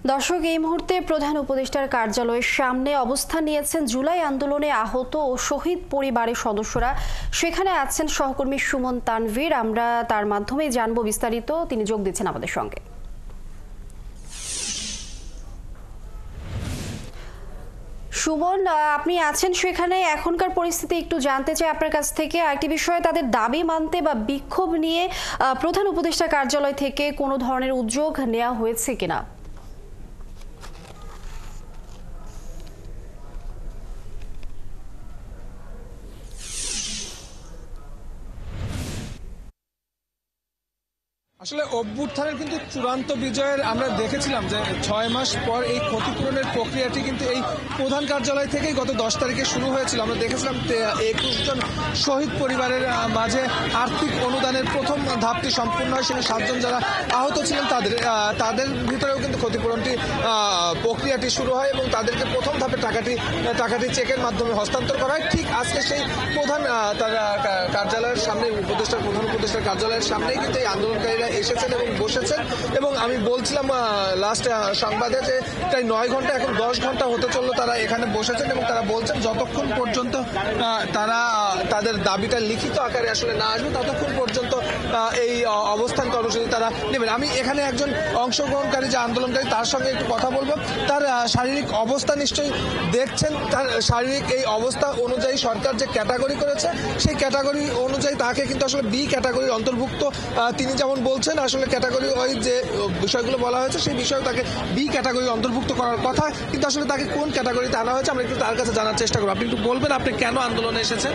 দর্শক, এই মুহূর্তে প্রধান উপদেষ্টার কার্যালয়ের সামনে অবস্থান নিয়েছেন জুলাই আন্দোলনে আহত ও শহীদ পরিবারের সদস্যরা। সেখানে আছেন সহকর্মী সুমন তানভীর। আমরা তার মাধ্যমে জানবো বিস্তারিত। তিনি যোগ দিচ্ছেন আমাদের সঙ্গে। সুমন, আপনি আছেন সেখানে, এখনকার পরিস্থিতি একটু জানতে চাই আপনার কাছ থেকে। আরেকটি বিষয়, তাদের দাবি মানতে বা বিক্ষোভ নিয়ে প্রধান উপদেষ্টা কার্যালয় থেকে কোনো ধরনের উদ্যোগ নেওয়া হয়েছে কিনা? আসলে অভ্যুত্থানের কিন্তু চূড়ান্ত বিজয়ের আমরা দেখেছিলাম যে 6 মাস পর এই ক্ষতিপূরণের প্রক্রিয়াটি কিন্তু এই প্রধান কার্যালয় থেকেই গত 10 তারিখে শুরু হয়েছিল। আমরা দেখেছিলাম 21 জন শহীদ পরিবারের মাঝে আর্থিক অনুদানের প্রথম ধাপটি সম্পূর্ণ হয়। সেখানে 7 জন যারা আহত ছিলেন তাদের ভিতরেও কিন্তু ক্ষতিপূরণটি প্রক্রিয়াটি শুরু হয় এবং তাদেরকে প্রথম ধাপে টাকাটি চেকের মাধ্যমে হস্তান্তর করা হয়। ঠিক আজকে সেই প্রধান কার্যালয়ের সামনে, প্রধান উপদেষ্টার কার্যালয়ের সামনেই কিন্তু এই আন্দোলনকারীরা এসেছেন এবং বসেছেন। এবং আমি বলছিলাম লাস্ট সংবাদে যে প্রায় 9 ঘন্টা, এখন 10 ঘন্টা হতে চললো তারা এখানে বসেছেন এবং তারা বলছেন যতক্ষণ পর্যন্ত তারা তাদের দাবিটা লিখিত আকারে আসলে না আসবে ততক্ষণ পর্যন্ত এই অবস্থান কর্মসূচি তারা নেবেন। আমি এখানে একজন অংশগ্রহণকারী যে আন্দোলনকারী তার সঙ্গে একটু কথা বলবো। তার শারীরিক অবস্থা নিশ্চয়ই দেখছেন। তার শারীরিক এই অবস্থা অনুযায়ী সরকার যে ক্যাটাগরি করেছে সেই ক্যাটাগরি অনুযায়ী তাকে কিন্তু আসলে বি ক্যাটাগরির অন্তর্ভুক্ত। তিনি যেমন বলছেন আসলে ক্যাটাগরি ওয়াইজ যে বিষয়গুলো বলা হয়েছে সেই বিষয়ে তাকে বি ক্যাটাগরি অন্তর্ভুক্ত করার কথা, কিন্তু আসলে তাকে কোন ক্যাটাগরিতে আনা হয়েছে আমরা একটু তার কাছে জানার চেষ্টা করবো। আপনি একটু বলবেন আপনি কেন আন্দোলনে এসেছেন?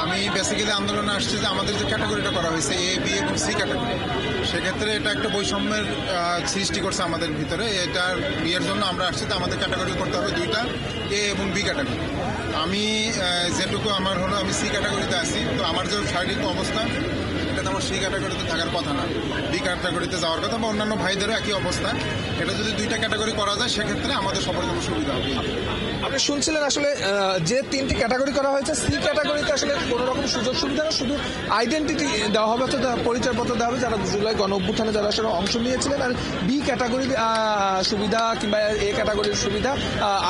আমি বেসিক্যালি আন্দোলনে আসছি যে আমাদের যে ক্যাটাগরিটা করা হয়েছে এ, বি এবং সি ক্যাটাগরি, সেক্ষেত্রে এটা একটা বৈষম্যের সৃষ্টি করছে আমাদের ভিতরে। এটার বিয়ের জন্য আমরা আসছি, তো আমাদের ক্যাটাগরি করতে হবে দুইটা, এ এবং বি ক্যাটাগরি। আমি যেটুকু আমার হলো আমি সি ক্যাটাগরিতে আছি, তো আমার যে শারীরিক অবস্থা এটা তো আমার সি ক্যাটাগরিতে থাকার কথা না, বি ক্যাটাগরিতে যাওয়ার কথা, বা অন্যান্য ভাইদেরও একই অবস্থা। এটা যদি দুইটা ক্যাটাগরি করা যায় সেক্ষেত্রে আমাদের সবার জন্য সুবিধা হবে। আপনি শুনছিলেন আসলে যে 3টি ক্যাটাগরি করা হয়েছে, সি ক্যাটাগরিতে আসলে কোনো রকম সুযোগ সুবিধা না, শুধু আইডেন্টিটি দেওয়া হবে, অর্থাৎ পরিচয়পত্র দেওয়া হবে যারা জুলাই গণ অভ্যুত্থানে যারা আসলে অংশ নিয়েছিলেন। আর বি ক্যাটাগরির সুবিধা কিংবা এ ক্যাটাগরির সুবিধা,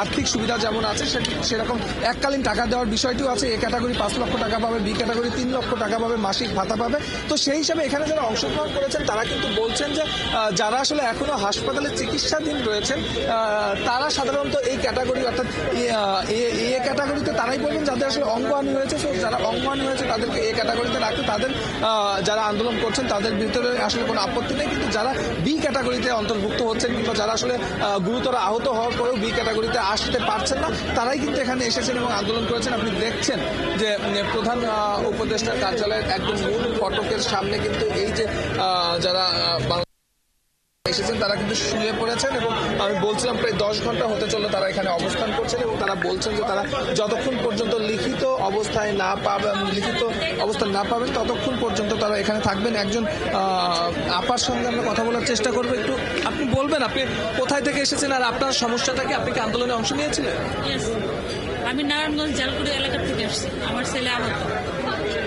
আর্থিক সুবিধা যেমন আছে সেরকম এককালীন টাকা দেওয়ার বিষয়টিও আছে। এ ক্যাটাগরি 5 লক্ষ টাকা পাবে, বি ক্যাটাগরি 3 লক্ষ টাকা পাবে, মাসিক ভাতা পাবে। তো সেই হিসাবে এখানে যারা অংশগ্রহণ করেছেন তারা কিন্তু বলছেন যে যারা আসলে এখনো হাসপাতালে চিকিৎসাধীন রয়েছেন তারা সাধারণত এই ক্যাটাগরি অর্থাৎ এ ক্যাটাগরিতে তারাই বলবেন যাদের আসলে অঙ্গহানি হয়েছে। তো যারা অঙ্গহানি হয়েছে তাদেরকে এ ক্যাটাগরিতে রাখতে তাদের যারা আন্দোলন করছেন তাদের ভিতরে আসলে কোনো আপত্তি নেই, কিন্তু যারা বি ক্যাটাগরিতে অন্তর্ভুক্ত হচ্ছেন কিংবা যারা আসলে গুরুতর আহত হওয়ার পরেও বি ক্যাটাগরিতে আসতে পারছেন না তারাই কিন্তু এখানে এসেছেন এবং আন্দোলন করেছেন। আপনি দেখছেন যে প্রধান উপদেষ্টার কার্যালয়ের একদম মূল ফটকের সামনে কিন্তু এই যে যারা এসেছেন তারা কিন্তু শুয়ে পড়েছেন এবং আমি বলছিলাম প্রায় 10 ঘন্টা হতে চললো তারা এখানে অবস্থান করছেন এবং তারা বলছেন যে তারা যতক্ষণ পর্যন্ত লিখিত অবস্থান না পাবেন ততক্ষণ পর্যন্ত তারা এখানে থাকবেন। একজন আপার সঙ্গে আমরা কথা বলার চেষ্টা করবো। একটু আপনি বলবেন আপনি কোথায় থেকে এসেছেন আর আপনার সমস্যাটা কি? আপনি কি আন্দোলনে অংশ নিয়েছিলেন? আমি নারায়ণগঞ্জ জালকুড়ি এলাকা থেকে আসছি। আমার ছেলে আহত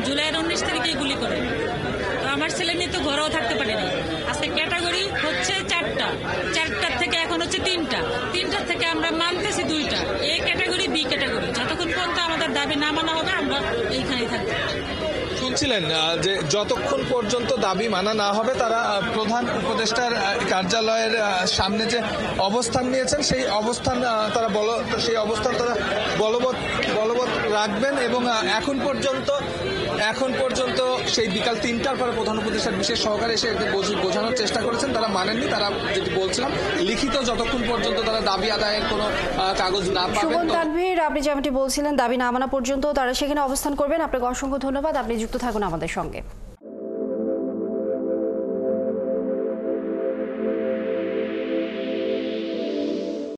জুলাইয়ের 19 তারিখে গুলি করে। তো আমার ছেলে নিয়ে তো ঘরেও থাকতে পারেনি। আজকে ক্যাটাগরি হচ্ছে 4টার থেকে এখন হচ্ছে 3টার থেকে আমরা মানতেছি 2টা, এ ক্যাটাগরি বি ক্যাটাগরি। যতক্ষণ পর্যন্ত আমাদের দাবি না মানা হবে আমরা এইখানেই থাকবো। শুনছিলেন যে যতক্ষণ পর্যন্ত দাবি মানা না হবে তারা প্রধান উপদেষ্টার কার্যালয়ের সামনে যে অবস্থান নিয়েছেন সেই অবস্থান তারা বলবৎ রাখবেন এবং এখন পর্যন্ত সেই বিকাল 3টার পরে প্রধান উপদেষ্টার বিশেষ সহকারে এসে বোঝানোর চেষ্টা করেছেন, তারা মানেননি। তারা যেটি বলছিলাম লিখিত যতক্ষণ পর্যন্ত তারা দাবি আদায়ের কোনো কাগজ না পাবেন। সুমন তানভীর, আপনি যেমনটি বলছিলেন দাবি না মানা পর্যন্ত তারা সেখানে অবস্থান করবেন। আপনাকে অসংখ্য ধন্যবাদ। আপনি যুক্ত থাকুন আমাদের সঙ্গে।